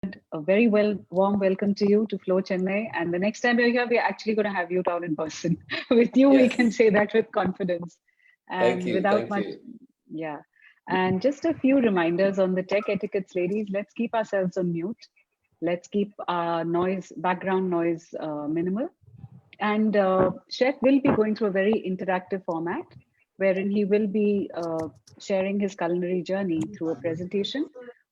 A very warm welcome to you to Flow Chennai. And the next time you're here, we're actually going to have you down in person. With you, we can Yes. say that with confidence. Thank And you. without Thank much, you. yeah. And just a few reminders on the tech etiquettes, ladies. Let's keep ourselves on mute. Let's keep our background noise minimal. And Chef will be going through a very interactive format wherein he will be sharing his culinary journey through a presentation.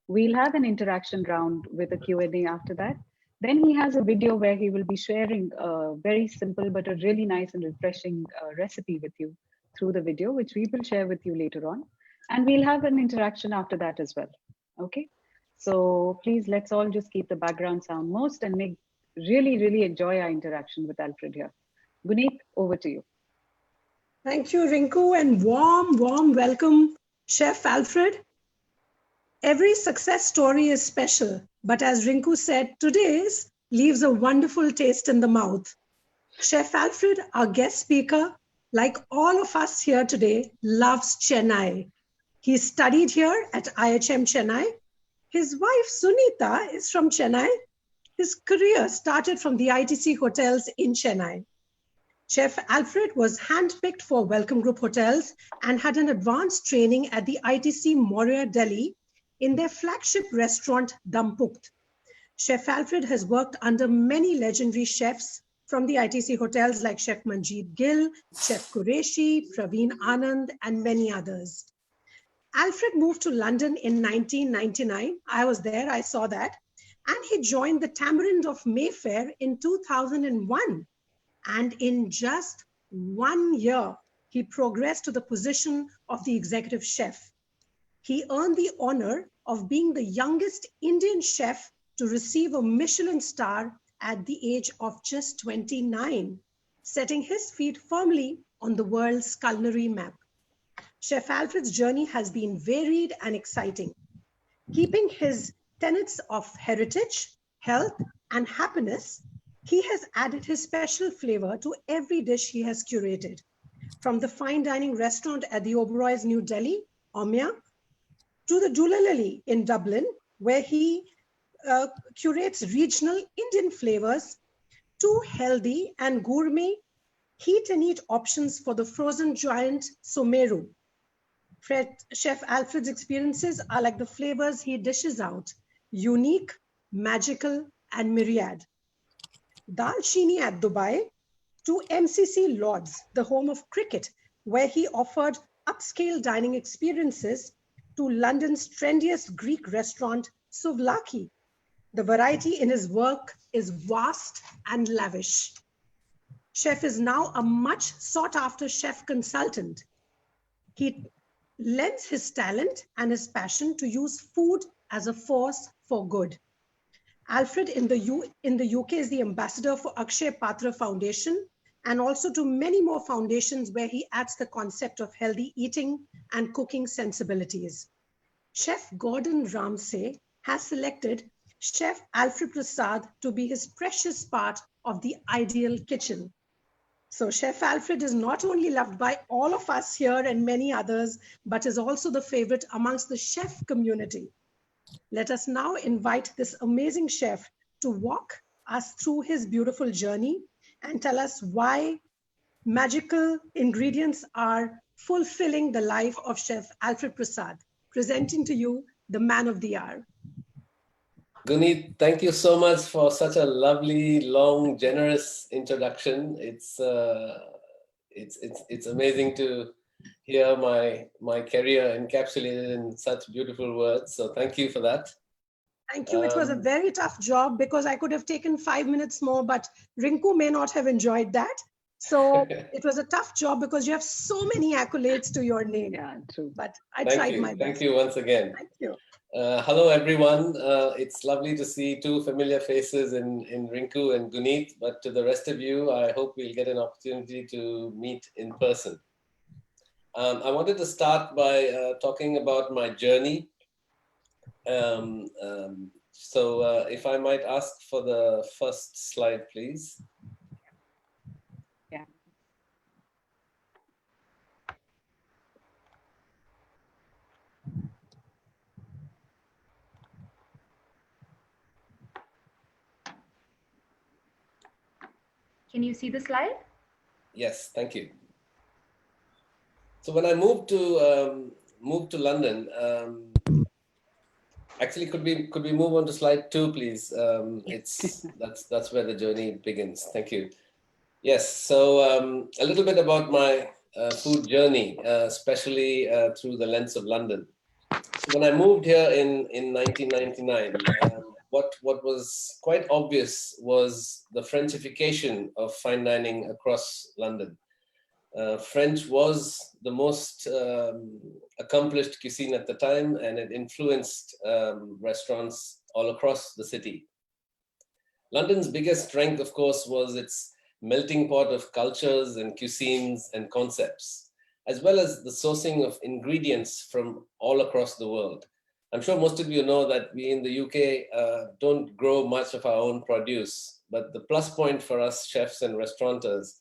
We'll have an interaction round with a Q&A after that. Then he has a video where he will be sharing a very simple but a really nice and refreshing recipe with you through the video, which we will share with you later on. And we'll have an interaction after that as well. Okay. So please, let's all just keep the background sound most and make really enjoy our interaction with Alfred here. Guneet, over to you. Thank you, Rinku, and warm welcome, Chef Alfred. Every success story is special, but as Rinku said, today's leaves a wonderful taste in the mouth. Chef Alfred, our guest speaker, like all of us here today, loves Chennai. He studied here at IHM Chennai. His wife, Sunita, is from Chennai. His career started from the ITC hotels in Chennai. Chef Alfred was handpicked for Welcome Group Hotels and had an advanced training at the ITC Moria, Delhi in their flagship restaurant, Dampukt. Chef Alfred has worked under many legendary chefs from the ITC hotels like Chef Manjeet Gill, Chef Qureshi, Praveen Anand, and many others. Alfred moved to London in 1999. I was there, I saw that. And he joined the Tamarind of Mayfair in 2001. And in just 1 year, he progressed to the position of the executive chef. He earned the honor of being the youngest Indian chef to receive a Michelin star at the age of just 29, setting his feet firmly on the world's culinary map. Chef Alfred's journey has been varied and exciting. Keeping his tenets of heritage, health, and happiness, he has added his special flavor to every dish he has curated. From the fine dining restaurant at the Oberoi's New Delhi, Omya, to the Doolittle in Dublin, where he curates regional Indian flavors, to healthy and gourmet heat and eat options for the frozen giant Sumeru. Chef Alfred's experiences are like the flavors he dishes out, unique, magical, and myriad. Dalchini at Dubai to MCC Lords, the home of cricket, where he offered upscale dining experiences, to London's trendiest Greek restaurant, Souvlaki. The variety in his work is vast and lavish. Chef is now a much sought after chef consultant. He lends his talent and his passion to use food as a force for good. Alfred in the UK is the ambassador for Akshay Patra Foundation and also to many more foundations where he adds the concept of healthy eating and cooking sensibilities. Chef Gordon Ramsay has selected Chef Alfred Prasad to be his precious part of the ideal kitchen. So Chef Alfred is not only loved by all of us here and many others, but is also the favorite amongst the chef community. Let us now invite this amazing chef to walk us through his beautiful journey and tell us why magical ingredients are fulfilling the life of Chef Alfred Prasad. Presenting to you the man of the hour. Guneet, thank you so much for such a lovely, long, generous introduction. It's amazing to hear my career encapsulated in such beautiful words. So thank you for that. Thank you. It was a very tough job because I could have taken 5 minutes more, but Rinku may not have enjoyed that. So it was a tough job because you have so many accolades to your name. Yeah, true. But I tried my best. Thank you once again. Thank you. Hello, everyone. It's lovely to see two familiar faces in Rinku and Guneet, but to the rest of you, I hope we'll get an opportunity to meet in person. I wanted to start by talking about my journey. So if I might ask for the first slide, please. Yeah. Can you see the slide? Yes, thank you. So when I moved to London, actually, could we move on to slide 2, please? That's where the journey begins. Thank you. Yes. So a little bit about my food journey, especially through the lens of London. So when I moved here in 1999, what was quite obvious was the Frenchification of fine dining across London. French was the most accomplished cuisine at the time, and it influenced restaurants all across the city. London's biggest strength, of course, was its melting pot of cultures and cuisines and concepts, as well as the sourcing of ingredients from all across the world. I'm sure most of you know that we in the UK don't grow much of our own produce, but the plus point for us chefs and restaurateurs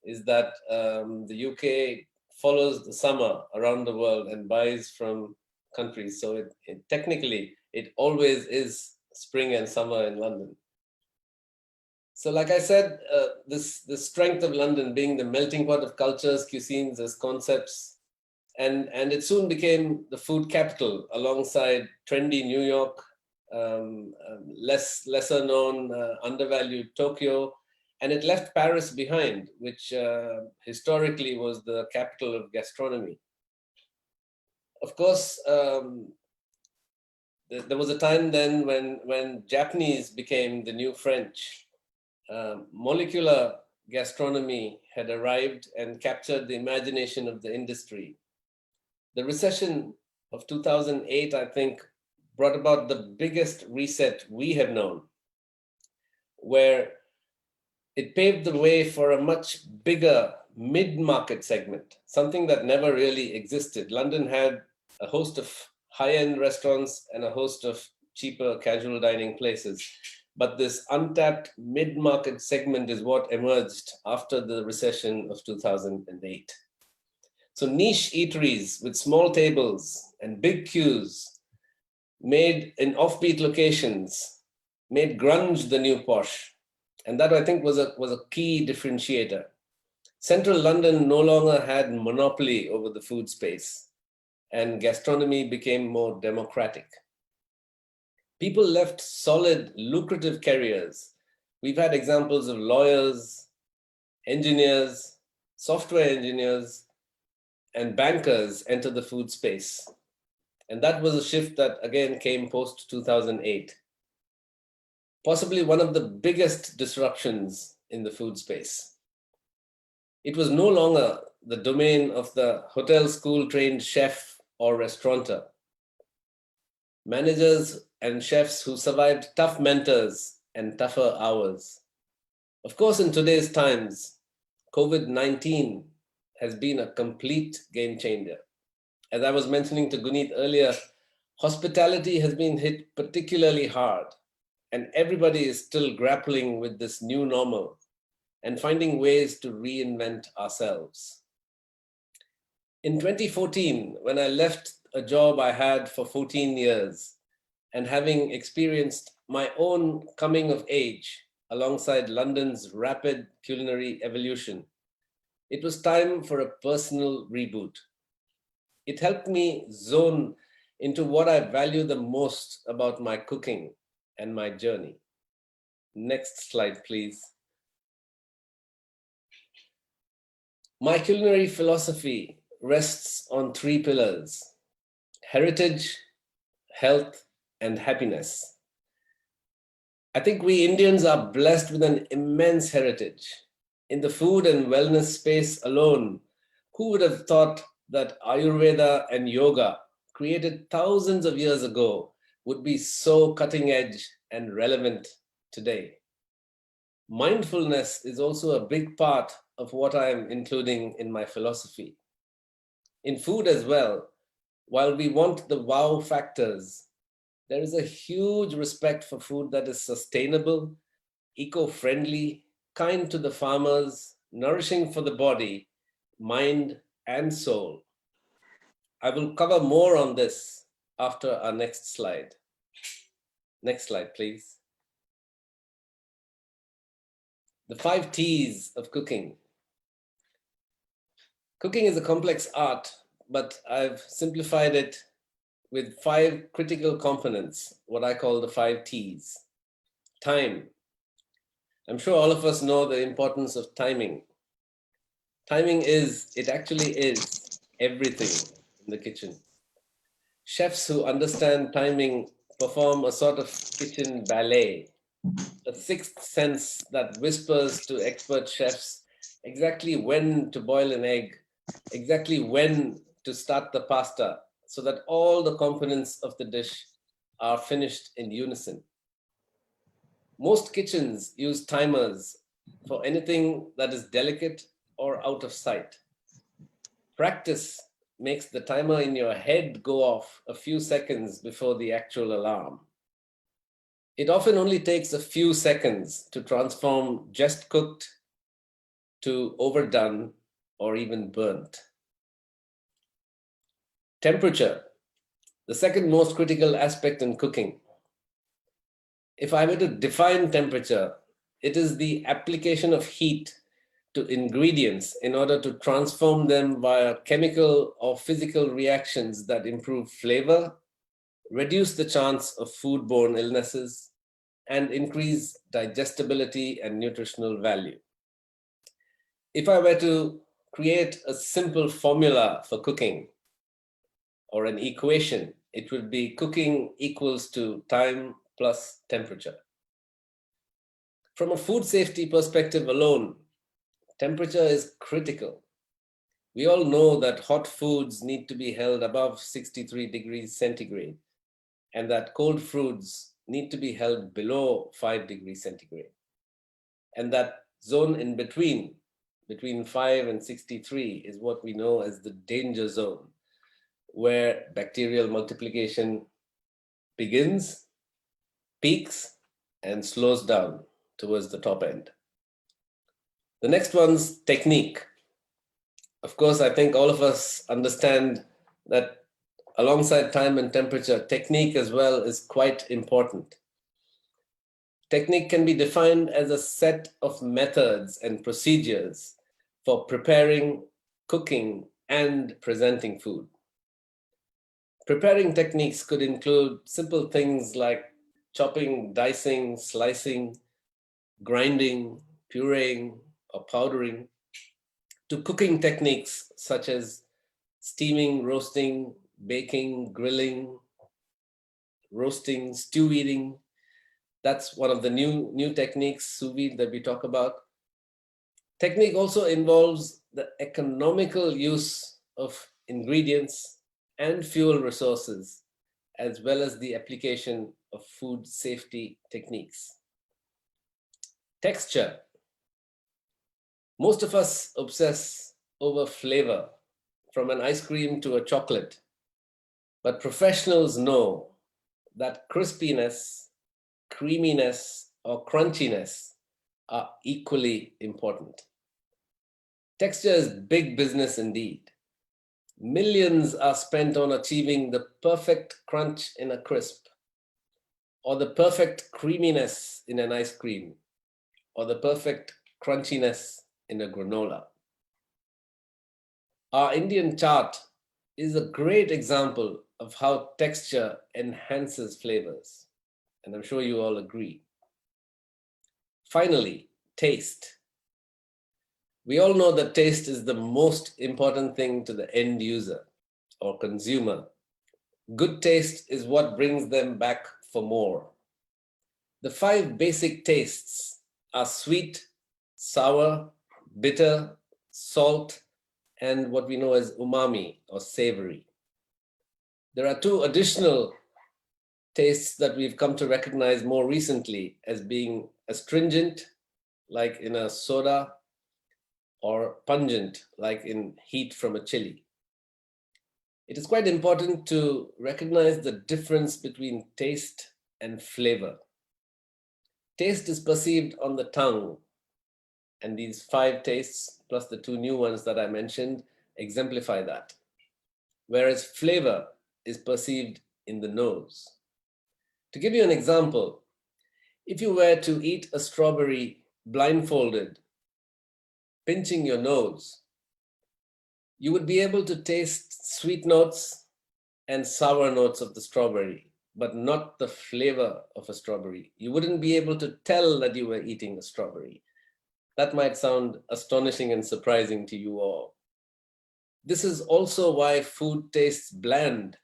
is that the UK follows the summer around the world and buys from countries. So technically, it always is spring and summer in London. So like I said, the strength of London being the melting pot of cultures, cuisines as concepts, and it soon became the food capital alongside trendy New York, lesser known, undervalued Tokyo, and it left Paris behind, which historically was the capital of gastronomy. Of course, there was a time then when Japanese became the new French. Molecular gastronomy had arrived and captured the imagination of the industry. The recession of 2008, I think, brought about the biggest reset we have known, where it paved the way for a much bigger mid-market segment, something that never really existed. London had a host of high-end restaurants and a host of cheaper casual dining places. But this untapped mid-market segment is what emerged after the recession of 2008. So niche eateries with small tables and big queues made in offbeat locations made grunge the new posh. And that, I think, was a key differentiator. Central London no longer had monopoly over the food space, and gastronomy became more democratic. People left solid, lucrative careers. We've had examples of lawyers, engineers, software engineers, and bankers enter the food space. And that was a shift that, again, came post-2008. Possibly one of the biggest disruptions in the food space. It was no longer the domain of the hotel school trained chef or restaurateur. Managers and chefs who survived tough mentors and tougher hours. Of course, in today's times, COVID-19 has been a complete game changer. As I was mentioning to Guneet earlier, hospitality has been hit particularly hard, and everybody is still grappling with this new normal and finding ways to reinvent ourselves. In 2014, when I left a job I had for 14 years, and having experienced my own coming of age alongside London's rapid culinary evolution, it was time for a personal reboot. It helped me zone into what I value the most about my cooking and my journey. Next slide, please. My culinary philosophy rests on 3 pillars: heritage, health, and happiness. I think we Indians are blessed with an immense heritage. In the food and wellness space alone, who would have thought that Ayurveda and yoga, created thousands of years ago, would be so cutting edge and relevant today? Mindfulness is also a big part of what I am including in my philosophy. In food as well, while we want the wow factors, there is a huge respect for food that is sustainable, eco-friendly, kind to the farmers, nourishing for the body, mind, and soul. I will cover more on this after our next slide. Next slide, please. The 5 T's of cooking. Cooking is a complex art, but I've simplified it with 5 critical components, what I call the 5 T's. Time. I'm sure all of us know the importance of timing. Timing actually is everything in the kitchen. Chefs who understand timing perform a sort of kitchen ballet, a sixth sense that whispers to expert chefs exactly when to boil an egg, exactly when to start the pasta, so that all the components of the dish are finished in unison. Most kitchens use timers for anything that is delicate or out of sight. Practice makes the timer in your head go off a few seconds before the actual alarm. It often only takes a few seconds to transform just cooked to overdone or even burnt. Temperature, the second most critical aspect in cooking. If I were to define temperature, it is the application of heat to ingredients in order to transform them via chemical or physical reactions that improve flavor, reduce the chance of foodborne illnesses, and increase digestibility and nutritional value. If I were to create a simple formula for cooking or an equation, it would be cooking equals to time plus temperature. From a food safety perspective alone, temperature is critical. We all know that hot foods need to be held above 63 degrees centigrade and that cold foods need to be held below 5 degrees centigrade. And that zone in between 5 and 63 is what we know as the danger zone, where bacterial multiplication begins, peaks, and slows down towards the top end. The next one's technique. Of course, I think all of us understand that alongside time and temperature, technique as well is quite important. Technique can be defined as a set of methods and procedures for preparing, cooking, and presenting food. Preparing techniques could include simple things like chopping, dicing, slicing, grinding, pureeing, or powdering, to cooking techniques such as steaming, roasting, baking, grilling, roasting, stew eating. That's one of the new techniques, sous vide, that we talk about. Technique also involves the economical use of ingredients and fuel resources, as well as the application of food safety techniques. Texture. Most of us obsess over flavor, from an ice cream to a chocolate, but professionals know that crispiness, creaminess, or crunchiness are equally important. Texture is big business indeed. Millions are spent on achieving the perfect crunch in a crisp, or the perfect creaminess in an ice cream, or the perfect crunchiness in a granola. Our Indian chart is a great example of how texture enhances flavors, and I'm sure you all agree. Finally, taste. We all know that taste is the most important thing to the end user or consumer. Good taste is what brings them back for more. The 5 basic tastes are sweet, sour, bitter, salt, and what we know as umami or savory. There are 2 additional tastes that we've come to recognize more recently as being astringent, like in a soda, or pungent, like in heat from a chili. It is quite important to recognize the difference between taste and flavor. Taste is perceived on the tongue, and these 5 tastes, plus the 2 new ones that I mentioned, exemplify that. Whereas flavor is perceived in the nose. To give you an example, if you were to eat a strawberry blindfolded, pinching your nose, you would be able to taste sweet notes and sour notes of the strawberry, but not the flavor of a strawberry. You wouldn't be able to tell that you were eating a strawberry. That might sound astonishing and surprising to you all. This is also why food tastes bland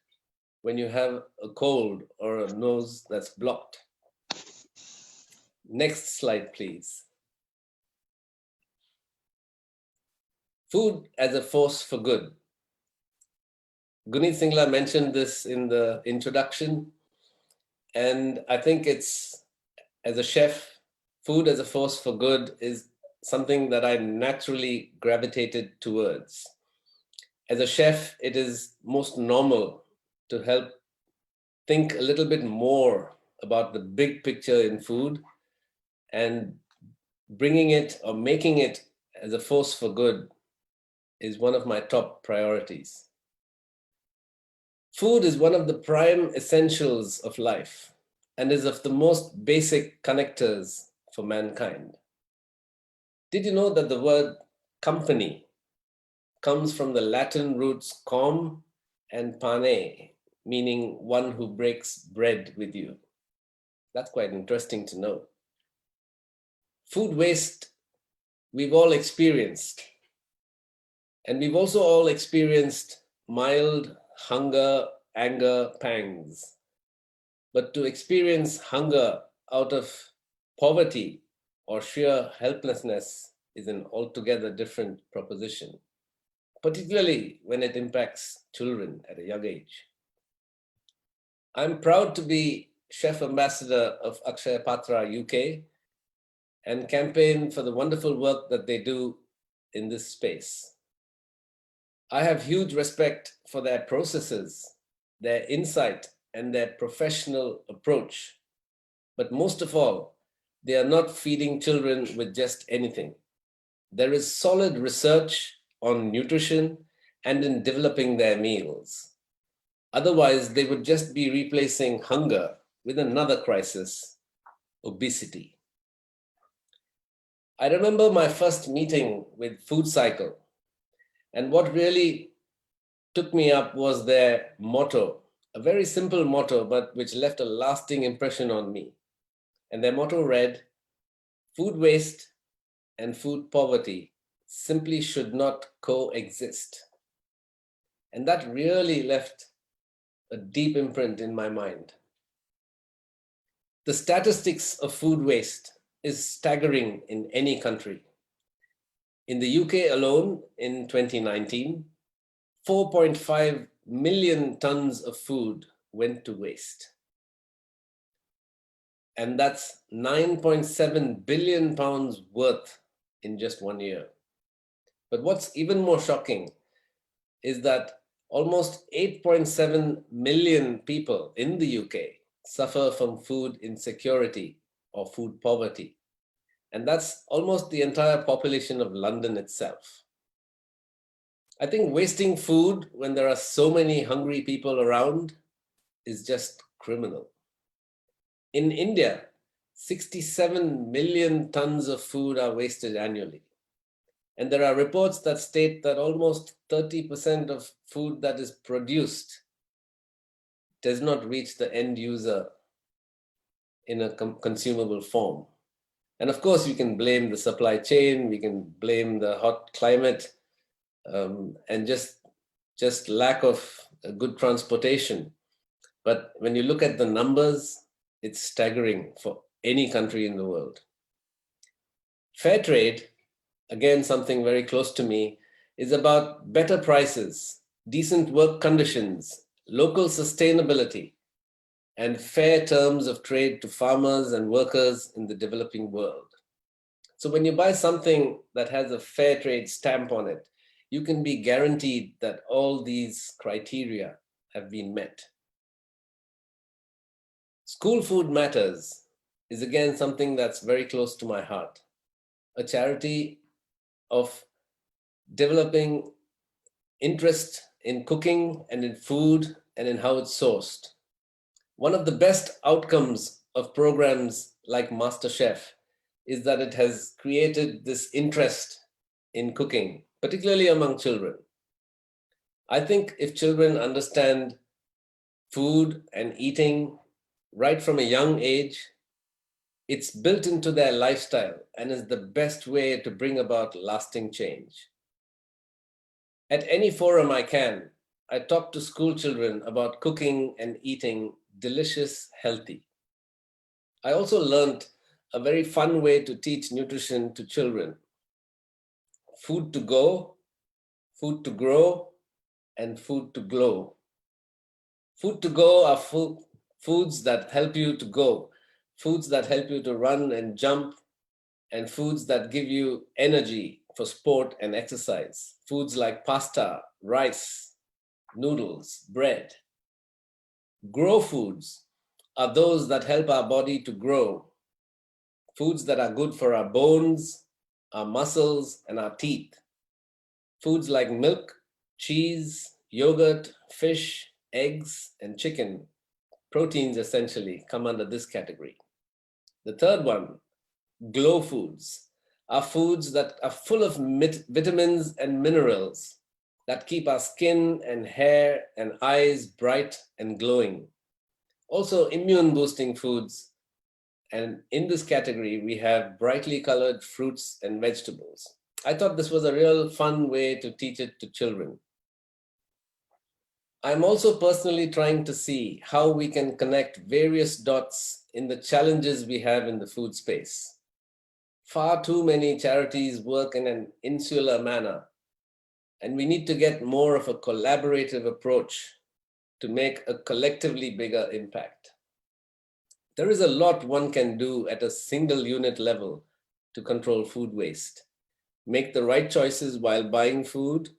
when you have a cold or a nose that's blocked. Next slide, please. Food as a force for good. Guneet Singla mentioned this in the introduction, and I think it's, as a chef, food as a force for good is something that I naturally gravitated towards. As a chef, it is most normal to help think a little bit more about the big picture in food, and bringing it or making it as a force for good is one of my top priorities. Food is one of the prime essentials of life and is of the most basic connectors for mankind. Did you know that the word company comes from the Latin roots com and pane, meaning one who breaks bread with you? That's quite interesting to know. Food waste we've all experienced, and we've also all experienced mild hunger, anger, pangs. But to experience hunger out of poverty or sheer helplessness is an altogether different proposition, particularly when it impacts children at a young age. I'm proud to be Chef Ambassador of Akshaya Patra UK and campaign for the wonderful work that they do in this space. I have huge respect for their processes, their insight, and their professional approach. But most of all, they are not feeding children with just anything. There is solid research on nutrition and in developing their meals. Otherwise, they would just be replacing hunger with another crisis, obesity. I remember my first meeting with Food Cycle, and what really took me up was their motto, a very simple motto, but which left a lasting impression on me. And their motto read, "Food waste and food poverty simply should not coexist." And that really left a deep imprint in my mind. The statistics of food waste is staggering in any country. In the UK alone, in 2019, 4.5 million tons of food went to waste. And that's 9.7 billion pounds worth in just 1 year. But what's even more shocking is that almost 8.7 million people in the UK suffer from food insecurity or food poverty. And that's almost the entire population of London itself. I think wasting food when there are so many hungry people around is just criminal. In India, 67 million tons of food are wasted annually. And there are reports that state that almost 30% of food that is produced does not reach the end user in a consumable form. And of course, we can blame the supply chain, we can blame the hot climate, and just lack of good transportation. But when you look at the numbers, it's staggering for any country in the world. Fair trade, again, something very close to me, is about better prices, decent work conditions, local sustainability, and fair terms of trade to farmers and workers in the developing world. So when you buy something that has a fair trade stamp on it, you can be guaranteed that all these criteria have been met. School Food Matters is again something that's very close to my heart, a charity of developing interest in cooking and in food and in how it's sourced. One of the best outcomes of programs like MasterChef is that it has created this interest in cooking, particularly among children. I think if children understand food and eating right from a young age, it's built into their lifestyle and is the best way to bring about lasting change. At any forum I talk to school children about cooking and eating delicious, healthy. I also learned a very fun way to teach nutrition to children. Food to go, food to grow, and food to glow. Food to go are foods that help you to go, foods that help you to run and jump, and foods that give you energy for sport and exercise. Foods like pasta, rice, noodles, bread. Grow foods are those that help our body to grow. Foods that are good for our bones, our muscles, and our teeth. Foods like milk, cheese, yogurt, fish, eggs, and chicken, proteins essentially, come under this category. The third one, glow foods, are foods that are full of vitamins and minerals that keep our skin and hair and eyes bright and glowing. Also immune boosting foods. And in this category, we have brightly colored fruits and vegetables. I thought this was a real fun way to teach it to children. I'm also personally trying to see how we can connect various dots in the challenges we have in the food space. Far too many charities work in an insular manner, and we need to get more of a collaborative approach to make a collectively bigger impact. There is a lot one can do at a single unit level to control food waste, make the right choices while buying food,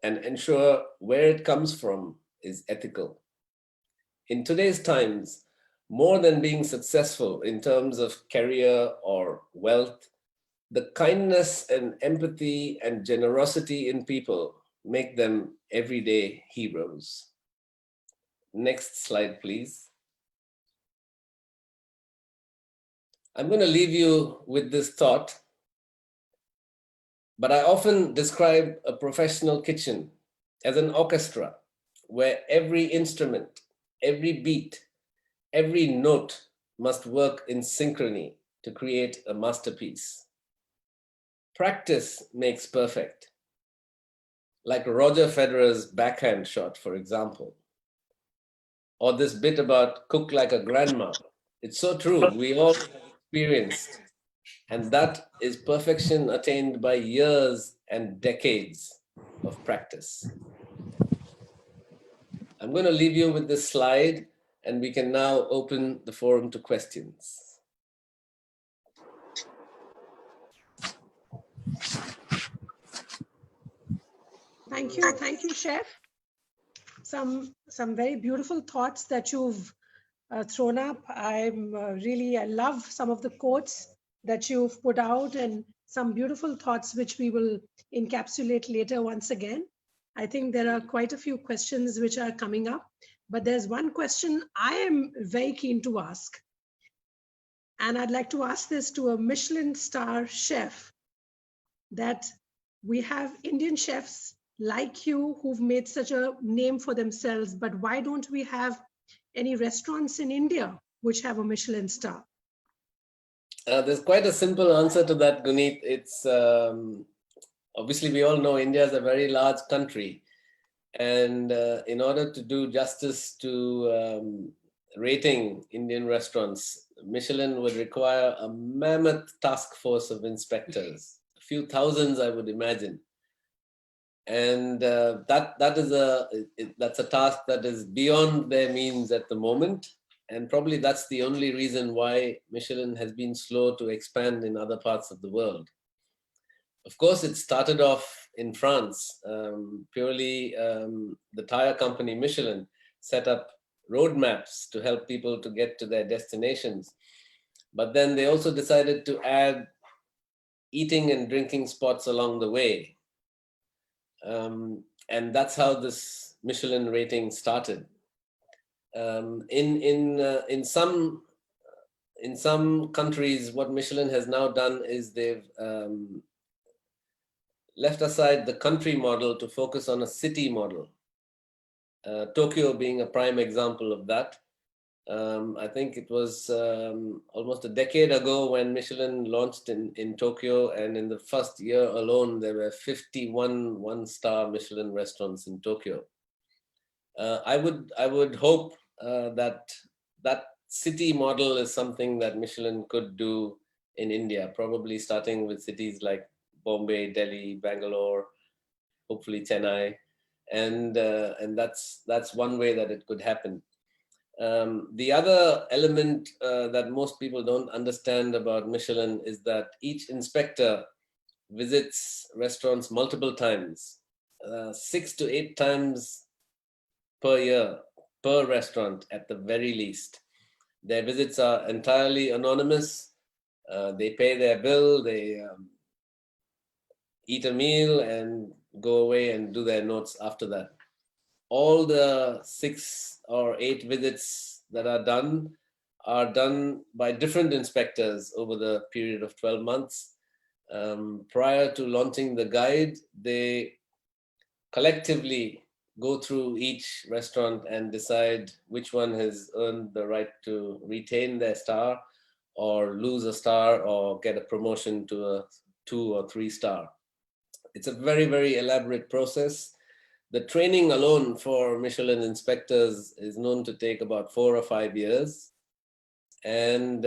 and ensure where it comes from is ethical. In today's times, more than being successful in terms of career or wealth, the kindness and empathy and generosity in people make them everyday heroes. Next slide, please. I'm going to leave you with this thought, but I often describe a professional kitchen as an orchestra where every instrument, every beat, every note must work in synchrony to create a masterpiece. Practice makes perfect, like Roger Federer's backhand shot, for example, or this bit about cook like a grandma. It's so true. We all have experienced, and that is perfection attained by years and decades of practice. I'm going to leave you with this slide, and we can now open the forum to questions. Thank you, Chef. Some very beautiful thoughts that you've thrown up. I love some of the quotes that you've put out and some beautiful thoughts which we will encapsulate later once again. I think there are quite a few questions which are coming up, but there's one question I am very keen to ask. And I'd like to ask this to a Michelin star chef, that we have Indian chefs like you who've made such a name for themselves, but why don't we have any restaurants in India which have a Michelin star? There's quite a simple answer to that, Guneet. It's obviously we all know India is a very large country, and in order to do justice to rating Indian restaurants, Michelin would require a mammoth task force of inspectors, a few thousands, I would imagine. And that's a task that is beyond their means at the moment. And probably that's the only reason why Michelin has been slow to expand in other parts of the world. Of course, it started off in France. Purely the tire company Michelin set up roadmaps to help people to get to their destinations. But then they also decided to add eating and drinking spots along the way. And that's how this Michelin rating started. In some in some countries, what Michelin has now done is they've left aside the country model to focus on a city model. Tokyo being a prime example of that. I think it was almost a decade ago when Michelin launched in Tokyo, and in the first year alone, there were 51 one-star Michelin restaurants in Tokyo. I would hope that city model is something that Michelin could do in India, probably starting with cities like Bombay, Delhi, Bangalore, hopefully Chennai, and that's one way that it could happen. The other element that most people don't understand about Michelin is that each inspector visits restaurants multiple times, 6 to 8 times per year, per restaurant at the very least. Their visits are entirely anonymous. They pay their bill, they eat a meal and go away and do their notes after that. All the 6 or 8 visits that are done by different inspectors over the period of 12 months. Prior to launching the guide, they collectively go through each restaurant and decide which one has earned the right to retain their star or lose a star or get a promotion to a 2 or 3 star. It's a very, very elaborate process. The training alone for Michelin inspectors is known to take about 4 or 5 years. And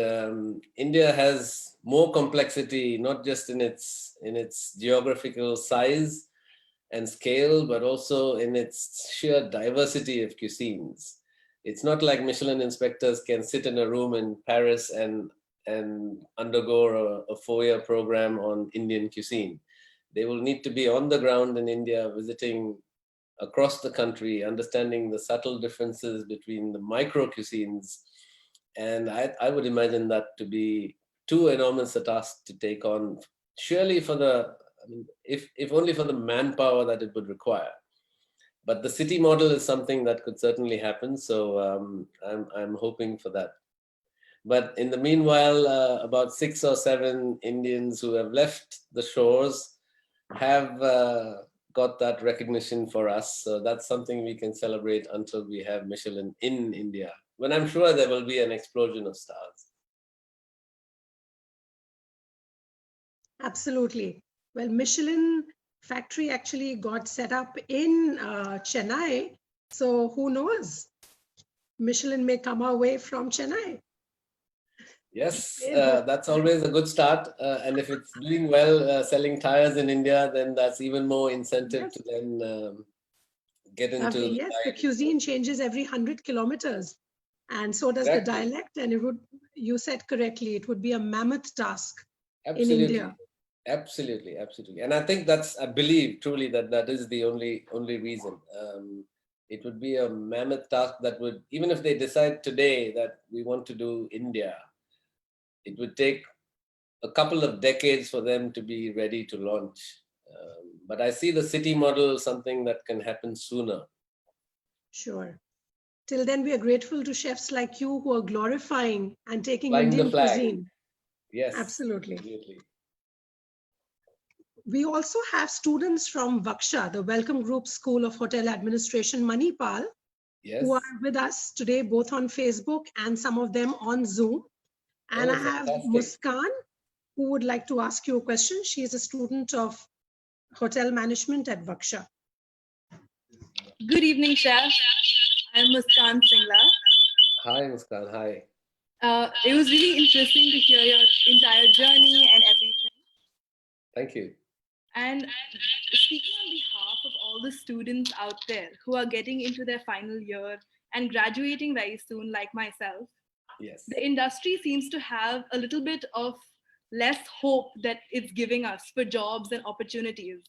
India has more complexity, not just in its geographical size and scale, but also in its sheer diversity of cuisines. It's not like Michelin inspectors can sit in a room in Paris and undergo a 4-year program on Indian cuisine. They will need to be on the ground in India, visiting across the country, understanding the subtle differences between the micro cuisines. And I would imagine that to be too enormous a task to take on, surely if only for the manpower that it would require. But the city model is something that could certainly happen. So I'm hoping for that. But in the meanwhile, about 6 or 7 Indians who have left the shores have got that recognition for us. So that's something we can celebrate until we have Michelin in India, when I'm sure there will be an explosion of stars. Absolutely. Well, Michelin factory actually got set up in Chennai. So who knows? Michelin may come our way from Chennai. Yes, that's always a good start. And if it's doing well, selling tires in India, then that's even more incentive to then get into yes, the cuisine changes every 100 kilometers. And so does the dialect. And you said correctly, it would be a mammoth task in India. Absolutely. And I think I believe truly that is the only reason. It would be a mammoth task that would, even if they decide today that we want to do India, it would take a couple of decades for them to be ready to launch. But I see the city model something that can happen sooner. Sure. Till then, we are grateful to chefs like you who are glorifying and taking Flying Indian the flag. cuisine. Yes. Absolutely. We also have students from Vaksha, the Welcome Group School of Hotel Administration, Manipal, who are with us today, both on Facebook and some of them on Zoom. And I have Muskan, who would like to ask you a question. She is a student of hotel management at Vaksha. Good evening, Chef. I'm Muskan Singla. Hi, Muskan. Hi. It was really interesting to hear your entire journey and everything. Thank you. And speaking on behalf of all the students out there who are getting into their final year and graduating very soon, like myself, yes, the industry seems to have a little bit of less hope that it's giving us for jobs and opportunities.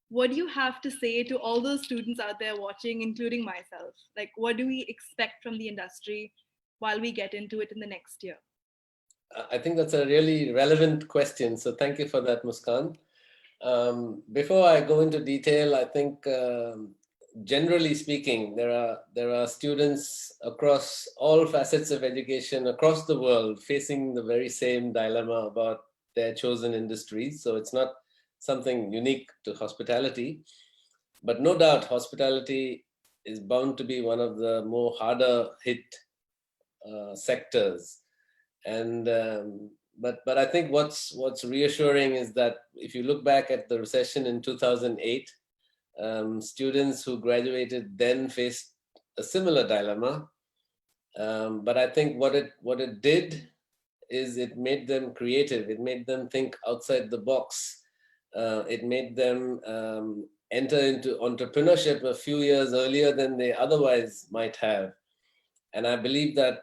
What do you have to say to all those students out there watching, including myself? Like, what do we expect from the industry while we get into it in the next year? I think that's a really relevant question. So thank you for that, Muskan. Before I go into detail, I think generally speaking, there are students across all facets of education across the world facing the very same dilemma about their chosen industries. So it's not something unique to hospitality, but no doubt hospitality is bound to be one of the more harder hit sectors. And but I think what's reassuring is that if you look back at the recession in 2008, students who graduated then faced a similar dilemma. But I think what it did is it made them creative. It made them think outside the box. It made them enter into entrepreneurship a few years earlier than they otherwise might have. And I believe that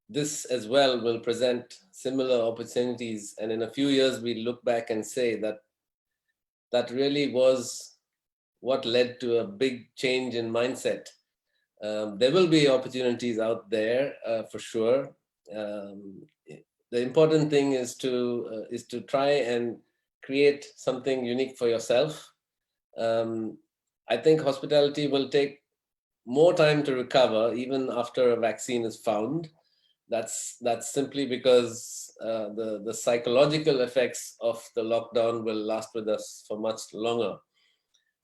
this as well will present similar opportunities. And in a few years, we look back and say that that really was what led to a big change in mindset. There will be opportunities out there for sure. The important thing is to try and create something unique for yourself. I think hospitality will take more time to recover even after a vaccine is found. That's simply because the psychological effects of the lockdown will last with us for much longer.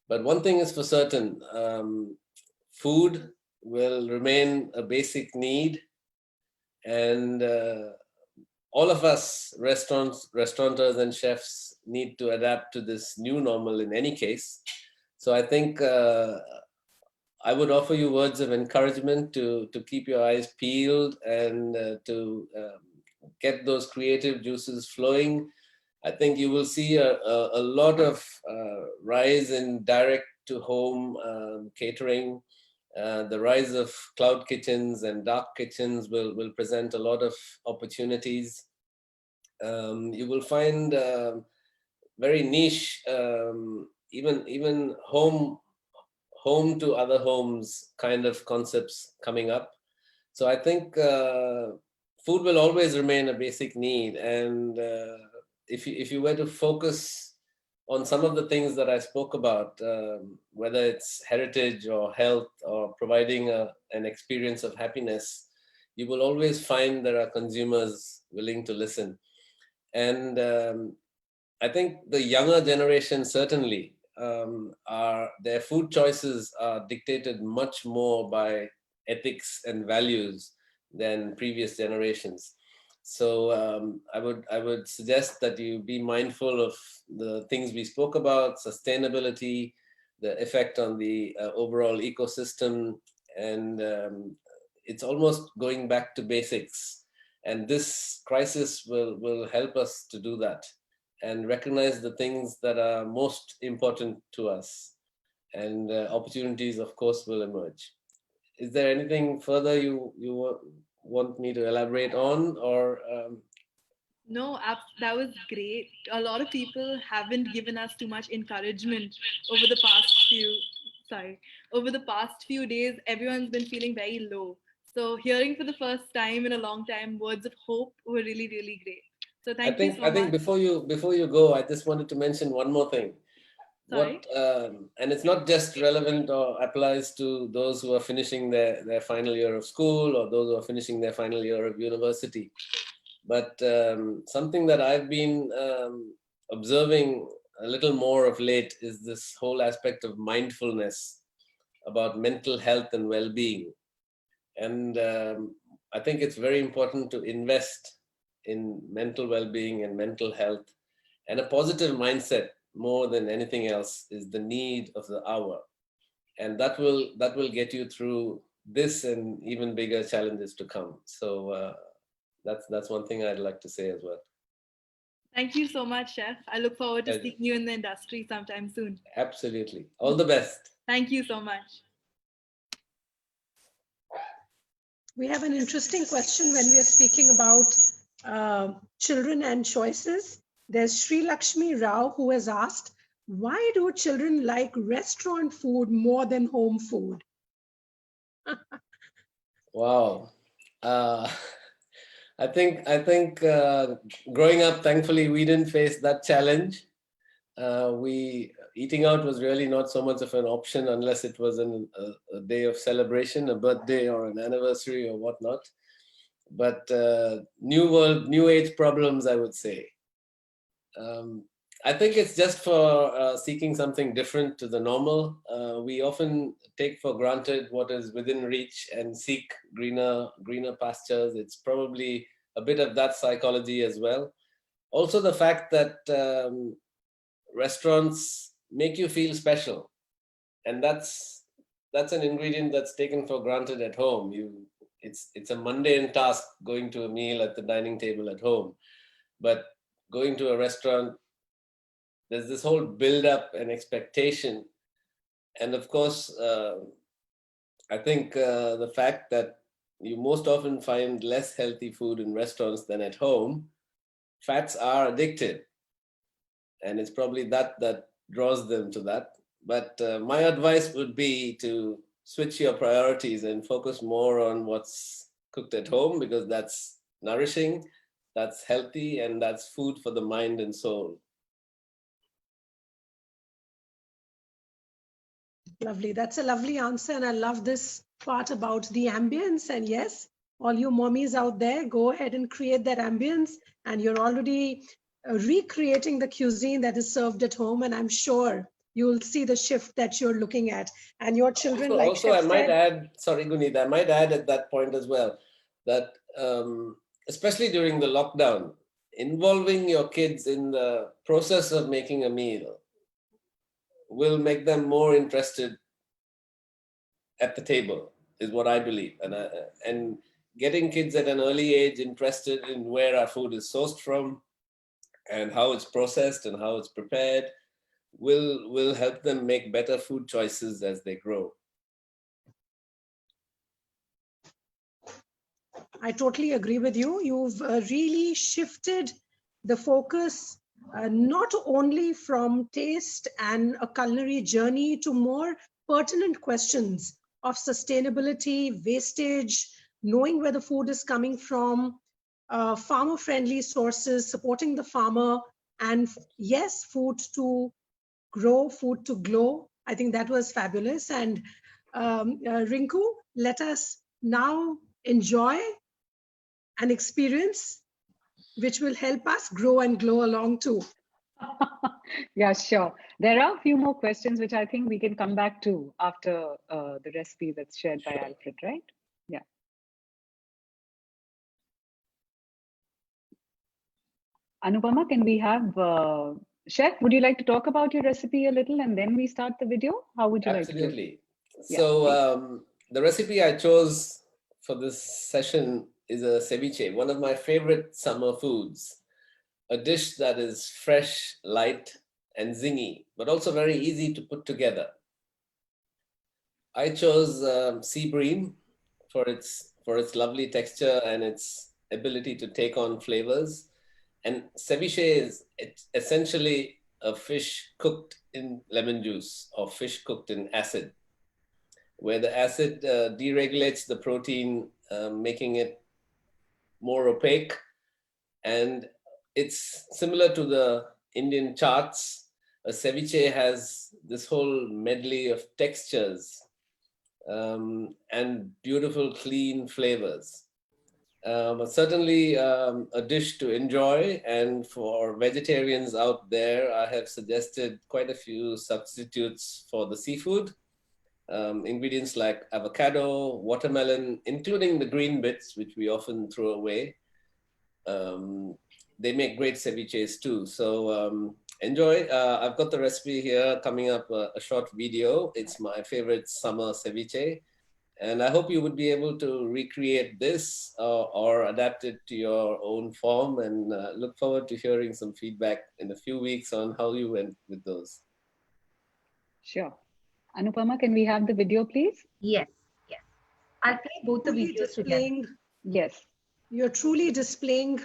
But one thing is for certain, food will remain a basic need, and all of us restaurateurs and chefs need to adapt to this new normal in any case. So I think I would offer you words of encouragement to keep your eyes peeled and to get those creative juices flowing. I think you will see a lot of rise in direct to home catering. The rise of cloud kitchens and dark kitchens will present a lot of opportunities. You will find very niche, even home to other homes kind of concepts coming up. So I think food will always remain a basic need, and if you were to focus on some of the things that I spoke about, whether it's heritage or health or providing an experience of happiness, you will always find there are consumers willing to listen. And I think the younger generation certainly their food choices are dictated much more by ethics and values than previous generations. So I would suggest that you be mindful of the things we spoke about: sustainability, the effect on the overall ecosystem, and it's almost going back to basics. And this crisis will help us to do that and recognize the things that are most important to us. And opportunities, of course, will emerge. Is there anything further you want me to elaborate on, or No, that was great. A lot of people haven't given us too much encouragement over the past few, sorry, over the past few days. Everyone's been feeling very low. So hearing for the first time in a long time words of hope were really, really great. So thank you so I think much. before you go, I just wanted to mention one more thing. Sorry. And it's not just relevant or applies to those who are finishing their final year of school or those who are finishing their final year of university. But something that I've been observing a little more of late is this whole aspect of mindfulness about mental health and well-being. And I think it's very important to invest in mental well-being and mental health, and a positive mindset more than anything else is the need of the hour. And that will get you through this and even bigger challenges to come. So that's one thing I'd like to say as well. Thank you so much, Chef. I look forward to seeing you in the industry sometime soon. Absolutely. All the best. Thank you so much. We have an interesting question when we are speaking about children and choices. There's Sri Lakshmi Rao who has asked, why do children like restaurant food more than home food? Wow. I think growing up, thankfully, we didn't face that challenge. We eating out was really not so much of an option unless it was a day of celebration, a birthday or an anniversary or whatnot. But new age problems, I would say. I think it's just for seeking something different to the normal. We often take for granted what is within reach and seek greener pastures. It's probably a bit of that psychology as well. Also, the fact that restaurants make you feel special, and that's an ingredient that's taken for granted at home. It's a mundane task going to a meal at the dining table at home, but going to a restaurant, there's this whole build up and expectation. And of course, I think the fact that you most often find less healthy food in restaurants than at home, fats are addictive. And it's probably that draws them to that. But my advice would be to switch your priorities and focus more on what's cooked at home, because that's nourishing, that's healthy, and that's food for the mind and soul. Lovely. That's a lovely answer. And I love this part about the ambience. And yes, all you mommies out there, go ahead and create that ambience. And you're already recreating the cuisine that is served at home. And I'm sure you'll see the shift that you're looking at. And your children, Also, I might add, sorry, Guneet, I might add at that point as well, that especially during the lockdown, involving your kids in the process of making a meal will make them more interested at the table, is what I believe. And getting kids at an early age interested in where our food is sourced from and how it's processed and how it's prepared will help them make better food choices as they grow. I totally agree with you. You've really shifted the focus not only from taste and a culinary journey to more pertinent questions of sustainability, wastage, knowing where the food is coming from, farmer-friendly sources, supporting the farmer, and yes, food to grow, food to glow. I think that was fabulous. And Rinku, let us now enjoy an experience which will help us grow and glow along too. Yeah, sure. There are a few more questions which I think we can come back to after the recipe that's shared by Alfred, right? Yeah. Anupama, can we have Chef, would you like to talk about your recipe a little and then we start the video? How would you like to do it? Absolutely. So the recipe I chose for this session is a ceviche, one of my favorite summer foods, a dish that is fresh, light, and zingy, but also very easy to put together. I chose sea bream for its lovely texture and its ability to take on flavors. And ceviche is essentially a fish cooked in lemon juice or fish cooked in acid, where the acid deregulates the protein, making it more opaque. And it's similar to the Indian charts. A ceviche has this whole medley of textures and beautiful, clean flavors. Certainly a dish to enjoy. And for vegetarians out there, I have suggested quite a few substitutes for the seafood. Ingredients like avocado, watermelon, including the green bits, which we often throw away. They make great ceviches too. So enjoy. I've got the recipe here coming up, a short video. It's my favorite summer ceviche. And I hope you would be able to recreate this or adapt it to your own form, and look forward to hearing some feedback in a few weeks on how you went with those. Sure. Anupama, can we have the video, please? Yes, yes. I'll play both the videos together. Yes. You're truly displaying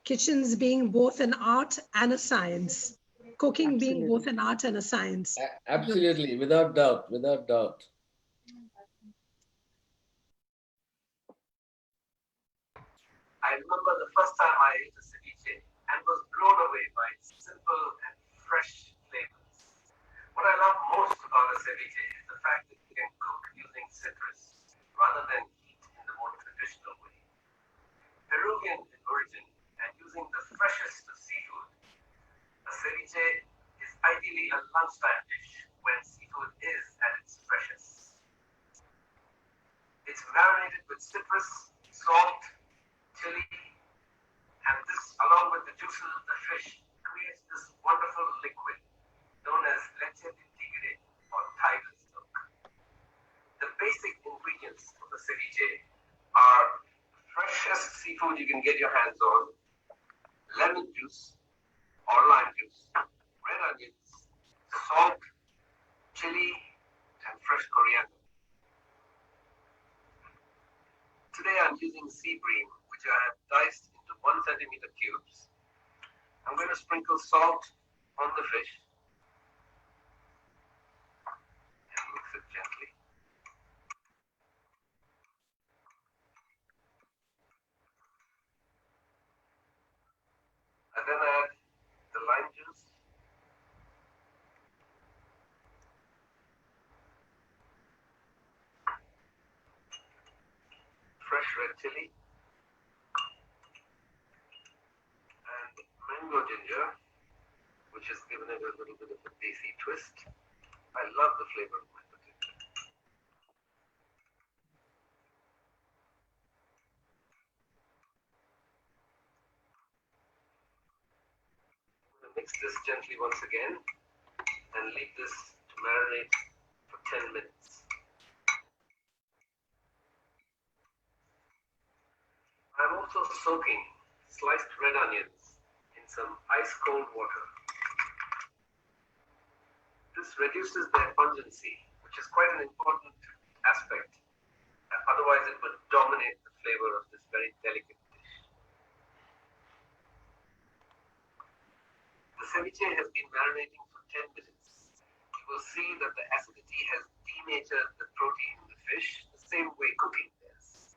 kitchens being both an art and a science. Cooking being both an art and a science. Absolutely, without doubt, without doubt. I remember the first time I ate a ceviche and was blown away by its simple and fresh flavors. ceviche is ideally a lunchtime dish when seafood is at its freshest. It's marinated with citrus, salt, chili, and this, along with the juices of the fish, creates this wonderful liquid known as leche de tigre or tiger's milk. The basic ingredients of the ceviche are freshest seafood you can get your hands on, lemon juice or lime juice, red onions, salt, chili, and fresh coriander. Today I'm using sea bream, which I have diced into 1 centimeter cubes. I'm going to sprinkle salt on the fish and mix it gently. And then add the lime juice, fresh red chili, and mango ginger, which has given it a little bit of a desi twist. I love the flavor of mango ginger. I'm going to mix this gently once again and leave this to marinate for 10 minutes. I'm also soaking sliced red onions in some ice cold water. This reduces their pungency, which is quite an important aspect. Otherwise, it would dominate the flavor of this very delicate dish. The ceviche has been marinating for 10 minutes. You will see that the acidity has denatured the protein in the fish the same way cooking does.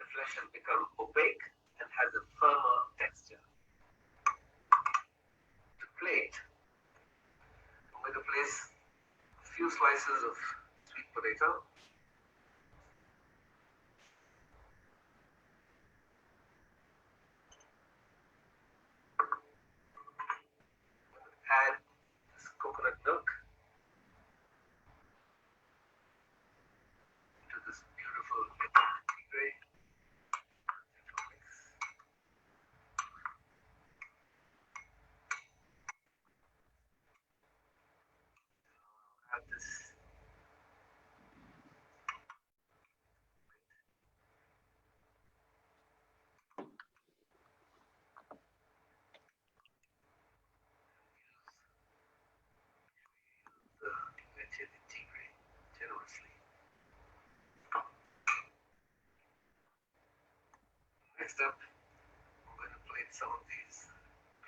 The flesh has become opaque and has a firmer texture. To plate, I'm going to place a few slices of sweet potato, add this coconut milk into this beautiful tigre mix. Add this the leche de tigre generously. Next up, I'm going to plate some of these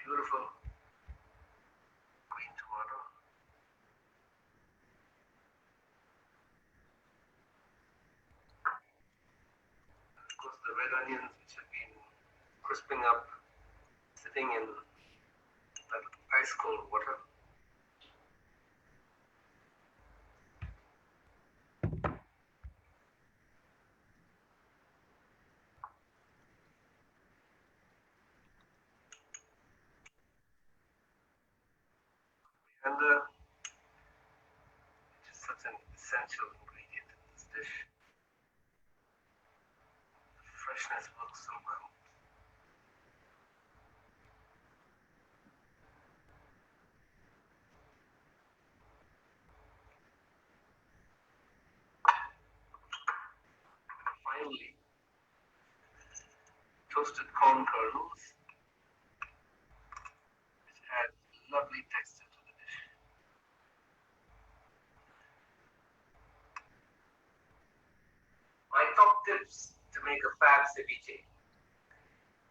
beautiful green tomato. And of course, the red onions, which have been crisping up, sitting in that ice cold water. Coriander, which is such an essential ingredient in this dish. The freshness works so well. Finally, toasted corn kernels, which add lovely texture to the dish. My top tips to make a fab ceviche.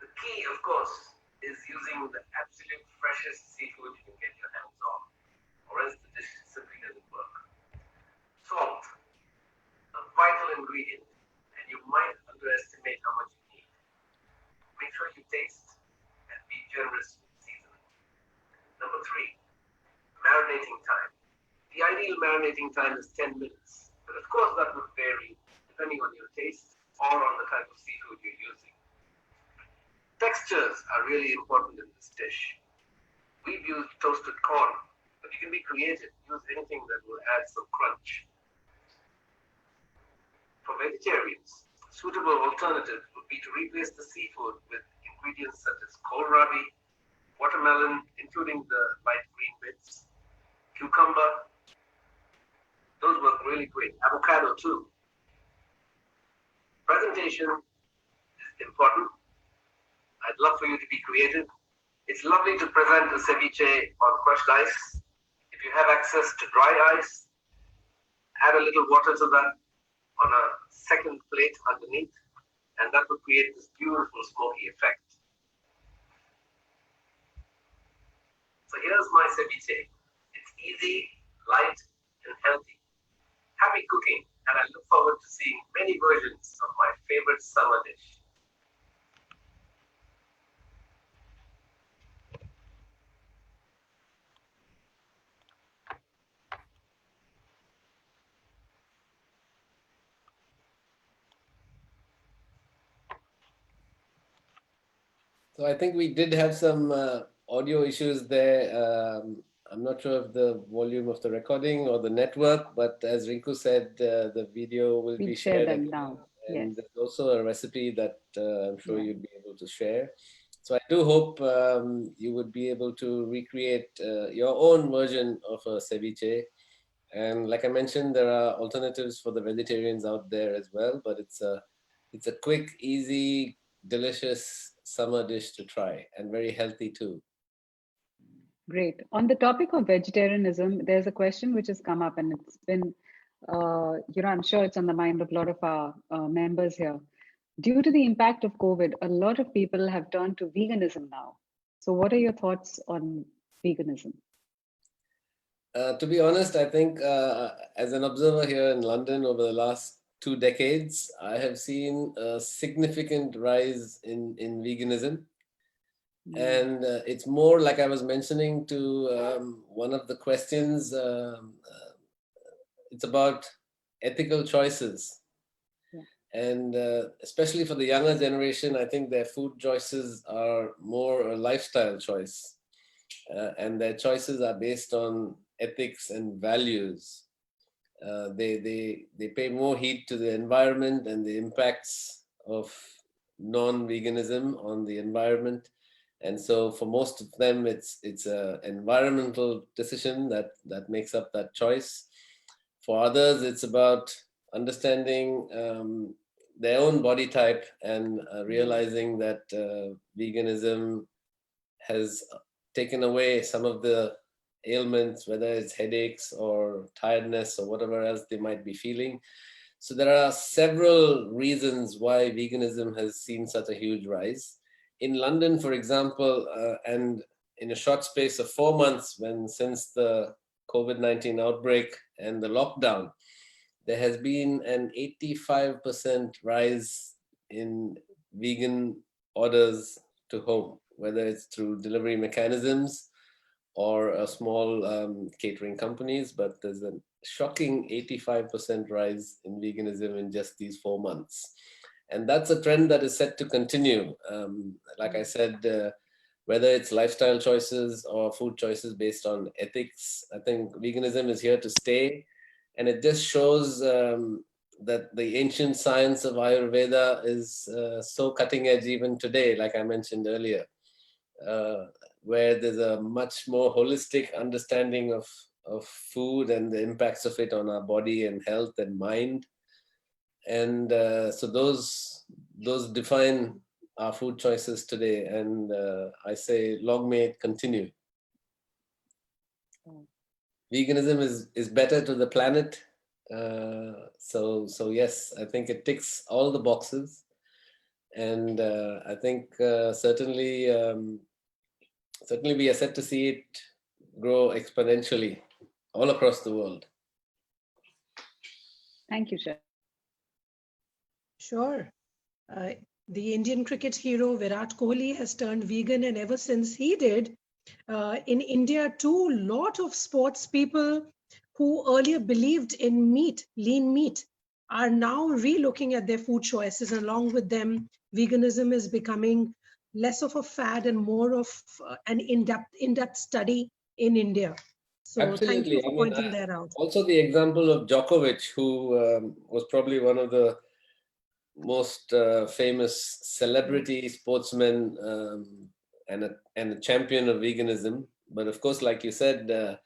The key, of course, is using the absolute freshest seafood you can get your hands on, or else the dish simply doesn't work. Salt, a vital ingredient, and you might underestimate how much you need. Make sure you taste and be generous with seasoning. Number 3, marinating time. The ideal marinating time is 10 minutes, but of course that would vary depending on your taste or on the type of seafood you're using. Textures are really important in this dish. We've use toasted corn, but you can be creative. Use anything that will add some crunch. For vegetarians, a suitable alternative would be to replace the seafood with ingredients such as kohlrabi, watermelon, including the light green bits, cucumber. Those work really great. Avocado too. Presentation is important. I'd love for you to be creative. It's lovely to present a ceviche on crushed ice. If you have access to dry ice, add a little water to that on a second plate underneath, and that would create this beautiful smoky effect. So here's my ceviche. It's easy, light, and healthy. Happy cooking, and I look forward to seeing many versions of my favorite summer dish. So I think we did have some audio issues there. I'm not sure of the volume of the recording or the network, but as Rinku said, the video will We'll be share shared them again. now. And Yes. there's also a recipe that I'm sure Yeah. you'd be able to share. So I do hope you would be able to recreate your own version of a ceviche. And like I mentioned, there are alternatives for the vegetarians out there as well, but it's a quick, easy, delicious summer dish to try, and very healthy too. Great. On the topic of vegetarianism, there's a question which has come up, and it's been, I'm sure it's on the mind of a lot of our members here. Due to the impact of COVID, a lot of people have turned to veganism now. So, what are your thoughts on veganism? To be honest, I think as an observer here in London over the last 2 decades, I have seen a significant rise in veganism. And it's more like I was mentioning to one of the questions, it's about ethical choices. Yeah. And especially for the younger generation, I think their food choices are more a lifestyle choice. And their choices are based on ethics and values. They pay more heed to the environment and the impacts of non-veganism on the environment. And so for most of them, it's an environmental decision that makes up that choice. For others, it's about understanding their own body type and realizing that veganism has taken away some of the ailments, whether it's headaches or tiredness or whatever else they might be feeling. So there are several reasons why veganism has seen such a huge rise. In London, for example, and in a short space of 4 months, since the COVID-19 outbreak and the lockdown, there has been an 85% rise in vegan orders to home, whether it's through delivery mechanisms or small catering companies, but there's a shocking 85% rise in veganism in just these 4 months. And that's a trend that is set to continue. Like I said, whether it's lifestyle choices or food choices based on ethics, I think veganism is here to stay. And it just shows that the ancient science of Ayurveda is so cutting edge even today, like I mentioned earlier, where there's a much more holistic understanding of food and the impacts of it on our body and health and mind. And so those define our food choices today. And I say, long may it continue. Veganism is better to the planet. So yes, I think it ticks all the boxes. And I think certainly we are set to see it grow exponentially all across the world. Thank you, Chef. Sure. The Indian cricket hero Virat Kohli has turned vegan, and ever since he did, in India too, lot of sports people who earlier believed in meat, lean meat, are now re-looking at their food choices. Along with them, veganism is becoming less of a fad and more of an in-depth study in India. So thank you Absolutely. for pointing that out. Also the example of Djokovic, who was probably one of the most famous celebrity sportsmen and a champion of veganism. But of course, like you said,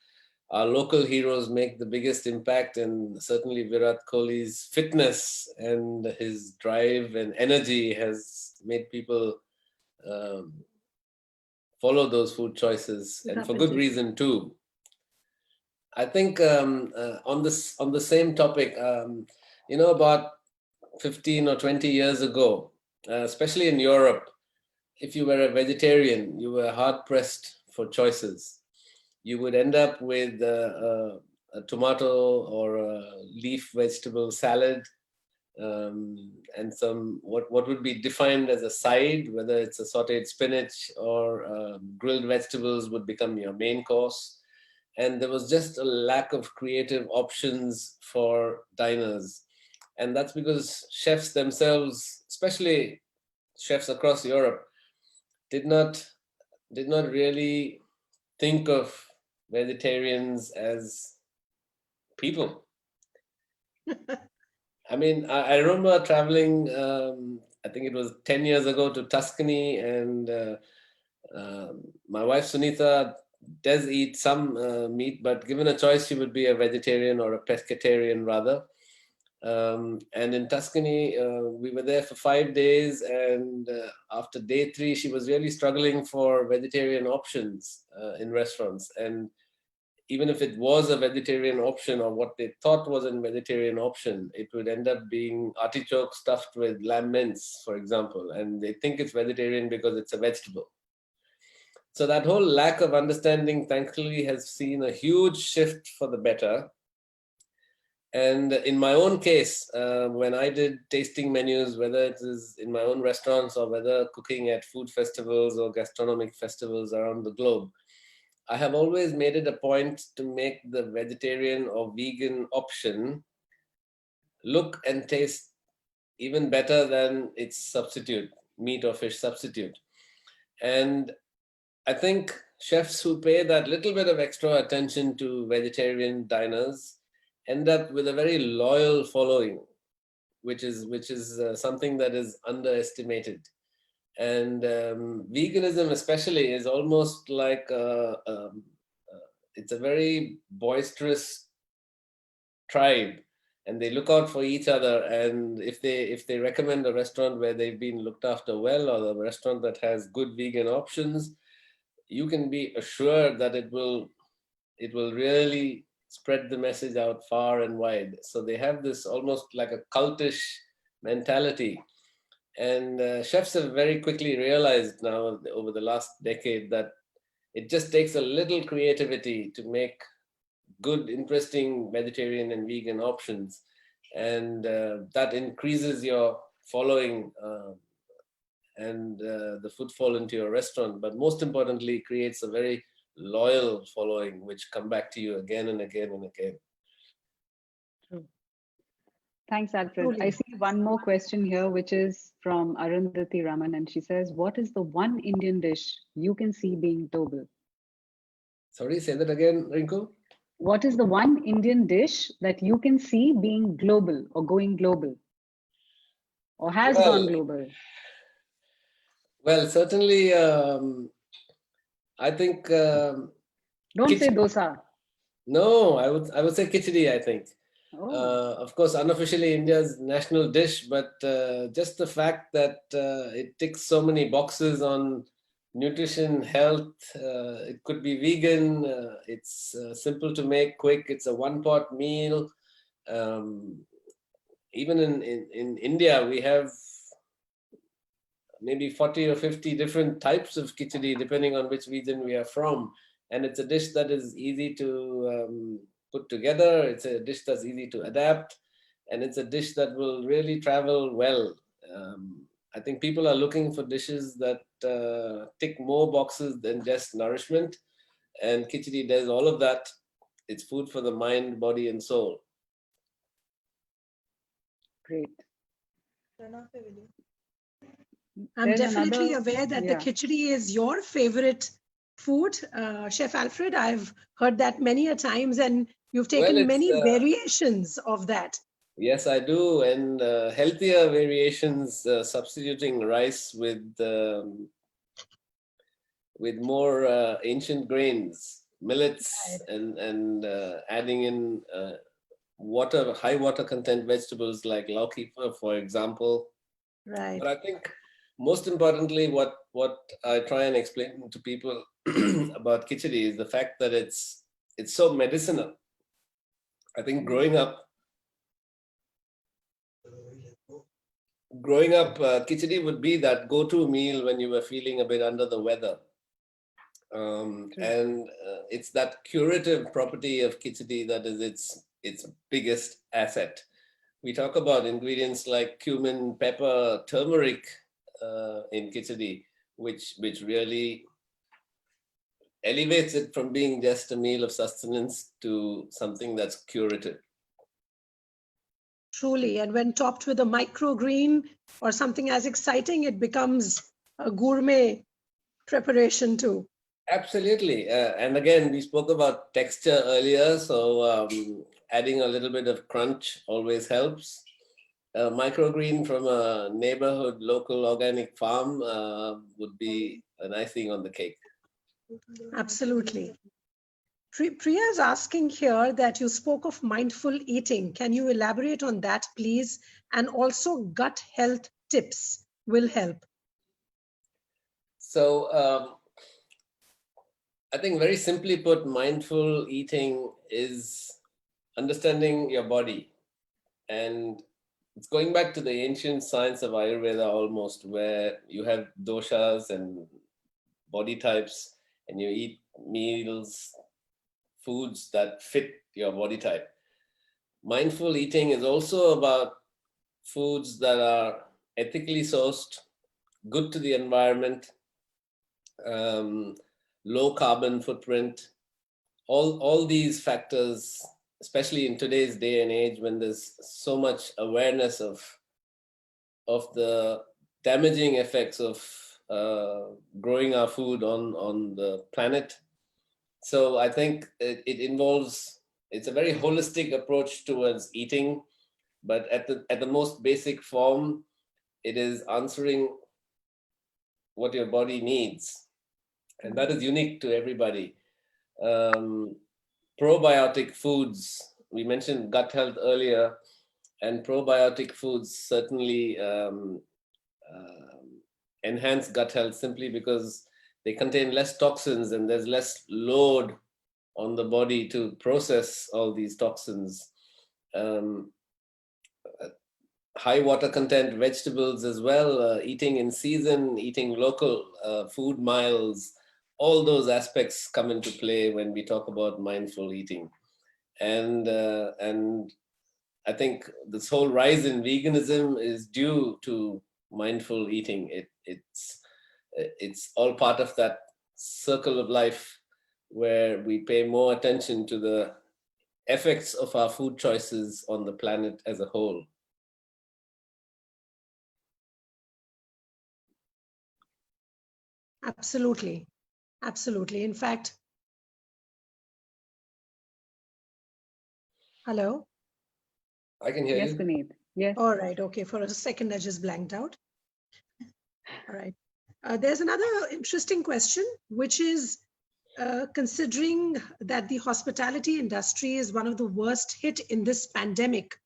our local heroes make the biggest impact, and certainly Virat Kohli's fitness and his drive and energy has made people follow those food choices, and for good reason too. I think on the same topic, about 15 or 20 years ago, especially in Europe, if you were a vegetarian, you were hard pressed for choices. You would end up with a tomato or a leaf vegetable salad, and some what would be defined as a side, whether it's a sautéed spinach or grilled vegetables would become your main course. And there was just a lack of creative options for diners. And that's because chefs themselves, especially chefs across Europe, did not really think of vegetarians as people. I mean, I remember traveling, I think it was 10 years ago, to Tuscany, and my wife Sunitha does eat some meat, but given a choice, she would be a vegetarian or a pescatarian rather. And in Tuscany, we were there for 5 days, and after day 3, she was really struggling for vegetarian options in restaurants. And even if it was a vegetarian option, or what they thought was a vegetarian option, it would end up being artichoke stuffed with lamb mince, for example, and they think it's vegetarian because it's a vegetable. So that whole lack of understanding, thankfully, has seen a huge shift for the better. And in my own case, when I did tasting menus, whether it is in my own restaurants or whether cooking at food festivals or gastronomic festivals around the globe, I have always made it a point to make the vegetarian or vegan option look and taste even better than its substitute, meat or fish substitute. And I think chefs who pay that little bit of extra attention to vegetarian diners end up with a very loyal following, which is something that is underestimated. And veganism especially is almost like it's a very boisterous tribe, and they look out for each other. And if they recommend a restaurant where they've been looked after well, or a restaurant that has good vegan options, you can be assured that it will really spread the message out far and wide. So they have this almost like a cultish mentality. And chefs have very quickly realized now over the last decade that it just takes a little creativity to make good, interesting vegetarian and vegan options. And that increases your following and the footfall into your restaurant. But most importantly, creates a very loyal following, which come back to you again and again and again. Thanks, Alfred. I see one more question here, which is from Arundhati Raman, and she says, what is the one Indian dish you can see being global? Sorry, say that again, Rinku. What is the one Indian dish that you can see being global or going global or has gone global? Well, certainly, I think... Don't say dosa. No, I would say khichdi, I think. Oh. Of course, unofficially India's national dish, but just the fact that it ticks so many boxes on nutrition, health, it could be vegan, it's simple to make, quick, it's a one-pot meal. Even in India, we have maybe 40 or 50 different types of khichdi, depending on which region we are from. And it's a dish that is easy to put together. It's a dish that's easy to adapt. And it's a dish that will really travel well. I think people are looking for dishes that tick more boxes than just nourishment. And khichdi does all of that. It's food for the mind, body, and soul. Great. I'm There's definitely another, aware that the yeah. khichdi is your favorite food, Chef Alfred. I've heard that many a times, and you've Well, taken it's many variations of that. yes, I do, and healthier variations, substituting rice with more ancient grains, millets, and adding in high water content vegetables like lauki, for example. Right. But I think most importantly, what I try and explain to people about khichdi is the fact that it's so medicinal. I think growing up, khichdi would be that go-to meal when you were feeling a bit under the weather. And it's that curative property of khichdi that is its biggest asset. We talk about ingredients like cumin, pepper, turmeric in khichdi, which really elevates it from being just a meal of sustenance to something that's curative. Truly. And when topped with a microgreen or something as exciting, it becomes a gourmet preparation too. Absolutely. And again, we spoke about texture earlier, so adding a little bit of crunch always helps. Microgreen from a neighborhood local organic farm would be an icing on the cake. Absolutely. Priya is asking here that you spoke of mindful eating. Can you elaborate on that, please? And also gut health tips will help. So I think very simply put, mindful eating is understanding your body. And it's going back to the ancient science of Ayurveda almost, where you have doshas and body types, and you eat meals, foods that fit your body type. Mindful eating is also about foods that are ethically sourced, good to the environment, low carbon footprint. All these factors, especially in today's day and age when there's so much awareness of the damaging effects of growing our food on the planet. So I think it involves, it's a very holistic approach towards eating, but at the most basic form, it is answering what your body needs. And that is unique to everybody. Probiotic foods, we mentioned gut health earlier, and probiotic foods certainly enhance gut health simply because they contain less toxins and there's less load on the body to process all these toxins. High water content vegetables as well, eating in season, eating local, food miles, all those aspects come into play when we talk about mindful eating. And I think this whole rise in veganism is due to mindful eating. It's all part of that circle of life where we pay more attention to the effects of our food choices on the planet as a whole. Absolutely. Absolutely. In fact, hello? I can hear Yes, you. Guneet. Yes. All right. Okay. For a second, I just blanked out. All right. There's another interesting question, which is considering that the hospitality industry is one of the worst hit in this pandemic,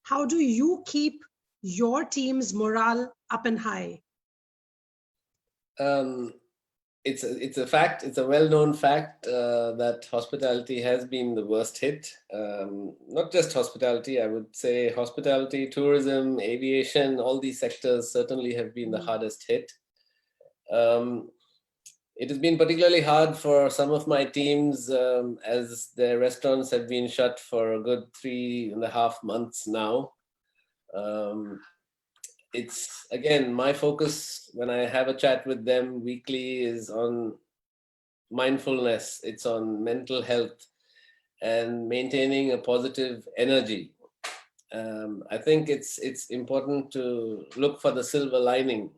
how do you keep your team's morale up and high? It's a fact. It's a well-known fact that hospitality has been the worst hit. Not just hospitality, I would say hospitality, tourism, aviation, all these sectors certainly have been the hardest hit. It has been particularly hard for some of my teams as their restaurants have been shut for a good 3.5 months now. It's, again, my focus when I have a chat with them weekly is on mindfulness. It's on mental health and maintaining a positive energy. I think it's important to look for the silver lining.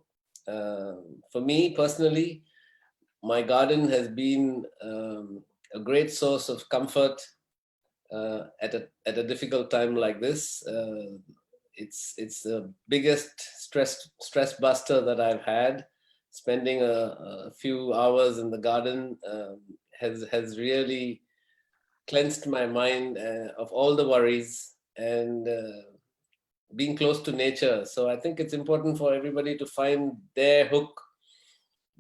For me personally, my garden has been a great source of comfort at a difficult time like this. It's the biggest stress buster that I've had. Spending a few hours in the garden has really cleansed my mind of all the worries, and being close to nature. So I think it's important for everybody to find their hook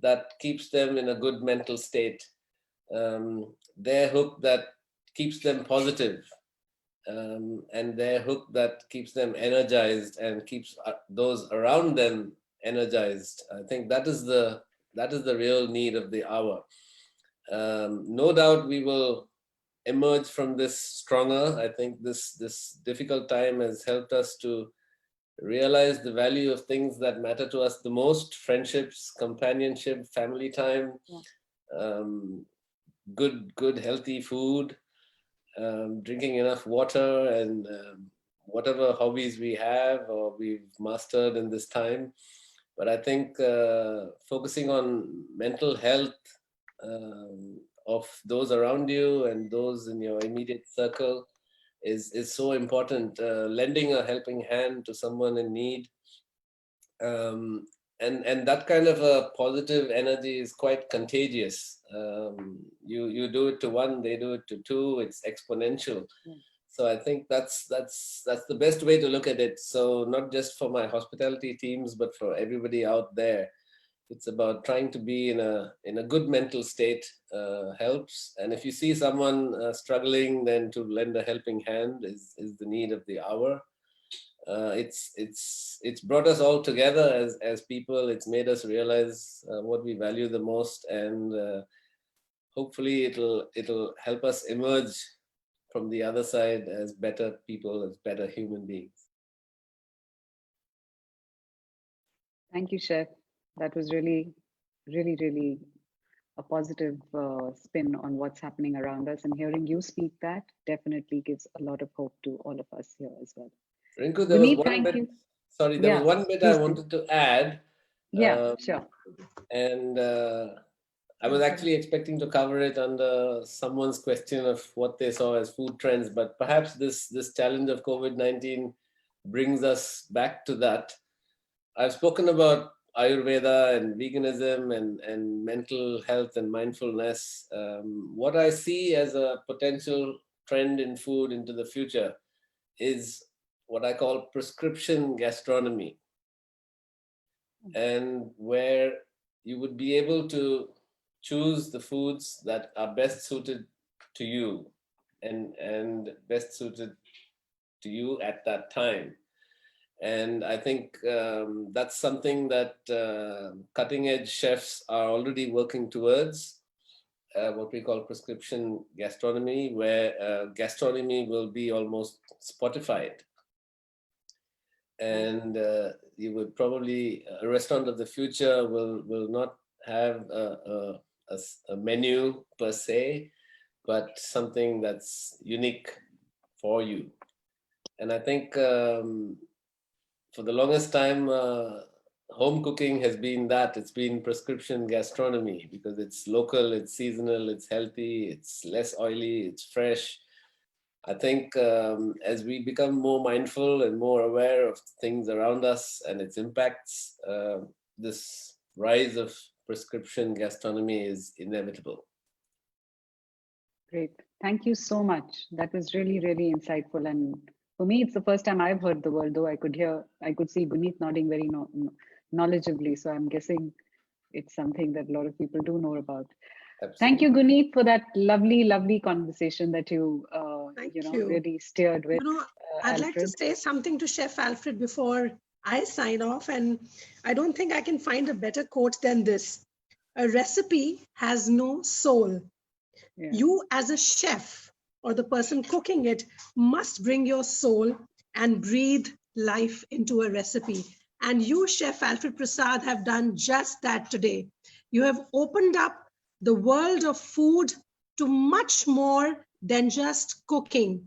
that keeps them in a good mental state, their hook that keeps them positive, and their hook that keeps them energized and keeps those around them energized. I think that is the real need of the hour. No doubt we will emerge from this stronger. I think this difficult time has helped us to realize the value of things that matter to us the most: friendships, companionship, family time, good healthy food, drinking enough water, and whatever hobbies we have or we've mastered in this time. But I think focusing on mental health of those around you and those in your immediate circle is so important. Lending a helping hand to someone in need, and that kind of a positive energy is quite contagious. You do it to one, they do it to two. It's exponential. So I think that's the best way to look at it. So not just for my hospitality teams, but for everybody out there. It's about trying to be in a good mental state helps. And if you see someone struggling, then to lend a helping hand is the need of the hour. It's brought us all together as people. It's made us realize what we value the most, and hopefully it'll help us emerge from the other side as better people, as better human beings. Thank you, Chef. That was really, really, really a positive spin on what's happening around us. And hearing you speak that definitely gives a lot of hope to all of us here as well. Rinku, there was Guneet, one thank bit. you. Sorry, there was one bit I wanted to add. Yeah, sure. And I was actually expecting to cover it under someone's question of what they saw as food trends, but perhaps this challenge of COVID-19 brings us back to that. I've spoken about Ayurveda and veganism and mental health and mindfulness. What I see as a potential trend in food into the future is what I call prescription gastronomy, and where you would be able to choose the foods that are best suited to you and best suited to you at that time. And I think that's something that cutting edge chefs are already working towards, what we call prescription gastronomy, where gastronomy will be almost Spotified. And you would probably, a restaurant of the future will not have a menu per se, but something that's unique for you. And I think for the longest time, home cooking has been that. It's been prescription gastronomy because it's local, it's seasonal, it's healthy, it's less oily, it's fresh. I think as we become more mindful and more aware of things around us and its impacts, this rise of prescription gastronomy is inevitable. Great. Thank you so much. That was really, really insightful. And for me, it's the first time I've heard the word, though I could see Guneet nodding very knowledgeably. So I'm guessing it's something that a lot of people do know about. Absolutely. Thank you, Guneet, for that lovely, lovely conversation that you, really steered with. I'd like to say something to Chef Alfred before I sign off. And I don't think I can find a better quote than this. A recipe has no soul. Yeah. You as a chef or the person cooking it must bring your soul and breathe life into a recipe. And you, Chef Alfred Prasad, have done just that today. You have opened up the world of food to much more than just cooking.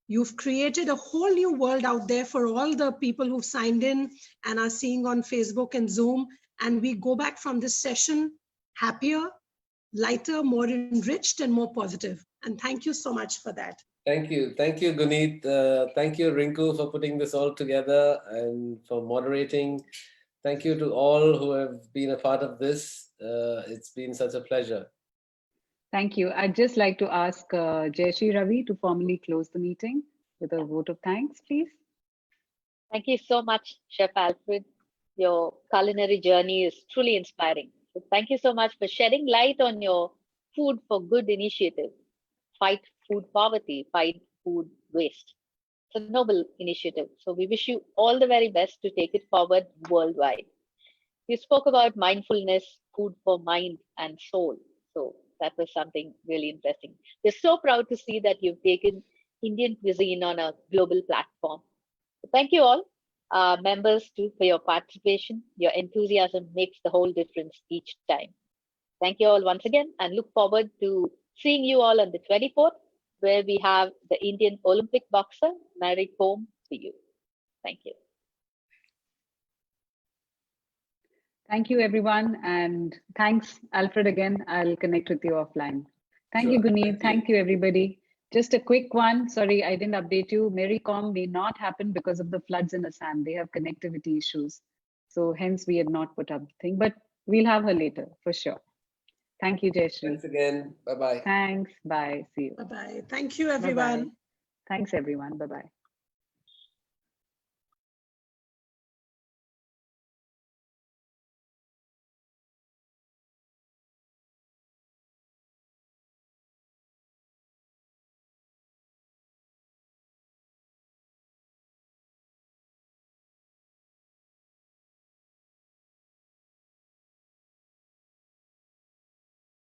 You've created a whole new world out there for all the people who've signed in and are seeing on Facebook and Zoom. and we go back from this session happier, lighter, more enriched, and more positive. And thank you so much for that. Thank you, Guneet. Thank you, Rinku, for putting this all together and for moderating. Thank you to all who have been a part of this. It's been such a pleasure. Thank you. I'd just like to ask Jayashree Ravi to formally close the meeting with a vote of thanks, please. Thank you so much, Chef Alfred. Your culinary journey is truly inspiring. So thank you so much for shedding light on your Food for Good initiative. Fight food poverty, fight food waste. It's a noble initiative. So we wish you all the very best to take it forward worldwide. You spoke about mindfulness, food for mind and soul. So that was something really interesting. We're so proud to see that you've taken Indian cuisine on a global platform. So thank you all, members too, for your participation. Your enthusiasm makes the whole difference each time. Thank you all once again, and look forward to seeing you all on the 24th, where we have the Indian Olympic boxer Mary Kom for you. Thank you. Thank you, everyone. And thanks, Alfred, again. I'll connect with you offline. Thank Sure. you, Guneet. Thank you, everybody. Just a quick one. Sorry, I didn't update you. Mary Kom may not happen because of the floods in Assam. They have connectivity issues. So hence we had not put up the thing, but we'll have her later for sure. Thank you, Jayashree. Thanks again. Bye-bye. Thanks. Bye. See you. Bye-bye. Thank you, everyone. Bye-bye. Thanks, everyone. Bye-bye.